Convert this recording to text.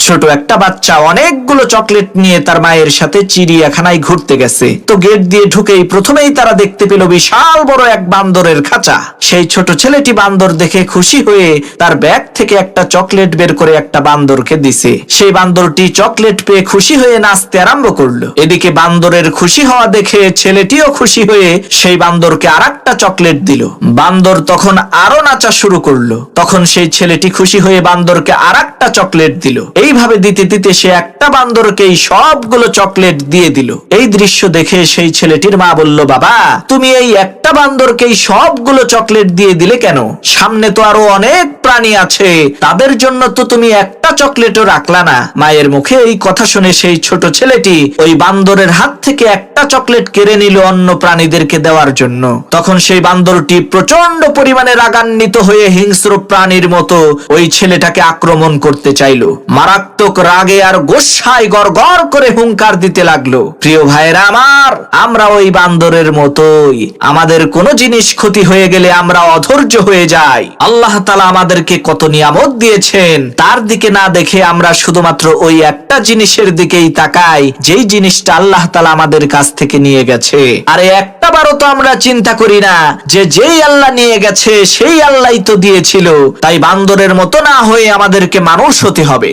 ছোট একটা বাচ্চা অনেকগুলো চকলেট নিয়ে তার মায়ের সাথে চিড়িয়াখানায় ঘুরতে গেছে। তো গেট দিয়ে ঢুকেই প্রথমেই তারা দেখতে পেল বিশাল বড় এক বান্দরের খাঁচা। সেই ছোট ছেলেটি বান্দর দেখে খুশি হয়ে তার ব্যাগ থেকে একটা চকলেট বের করে একটা বান্দরকে দিছে। সেই বান্দরটি চকলেট পেয়ে খুশি হয়ে নাচতে আরম্ভ করলো। এদিকে বান্দরের খুশি হওয়া দেখে ছেলেটিও খুশি হয়ে সেই বান্দরকে আরেকটা চকলেট দিল। বান্দর তখন আরো নাচা শুরু করলো। তখন সেই ছেলেটি খুশি হয়ে বান্দরকে আরেকটা চকলেট দিল। এইভাবে দিতে দিতে সে একটা বান্দরকেই সবগুলো চকলেট দিয়ে দিল। এই দৃশ্য দেখে সেই ছেলেটির মা বলল, বাবা তুমি এই একটা বান্দরকেই সবগুলো চকলেট দিয়ে দিলে কেন? সামনে তো আরো অনেক প্রাণী আছে, তাদের জন্য তো তুমি একটা চকলেটও রাখলা না। মায়ের মুখে এই কথা শুনে সেই ছোট ছেলেটি ওই বান্দরের হাত থেকে একটা চকলেট কেড়ে নিল অন্য প্রাণীদেরকে দেওয়ার জন্য। তখন সেই বান্দরটি প্রচন্ড পরিমাণে রাগান্বিত হয়ে হিংস্র প্রাণীর মতো ওই ছেলেটাকে আক্রমণ করতে চাইলো। মারাত্মক রাগে আর গোসায় গড়গড় করে হুঙ্কার দিতে লাগলো। প্রিয় ভাইরা আমার, আমরা ওই বান্দরের মতোই, আমাদের কোনো জিনিস ক্ষতি হয়ে গেলে আমরা অধৈর্য হয়ে যাই। আল্লাহ তাআলা আমাদেরকে কত নিয়ামত দিয়েছেন, তার দিকে না দেখে আমরা শুধুমাত্র ওই একটা জিনিসের দিকেই তাকাই, যেই জিনিসটা আল্লাহ তাআলা আমাদের কাছ থেকে নিয়ে গেছে। আর একটা বারও তো আমরা চিন্তা করি না যে যেই আল্লাহ নিয়ে গেছে সেই আল্লাহই তো দিয়েছিল। তাই বান্দরের মতো না হয়ে আমাদেরকে মানুষ হতে হবে।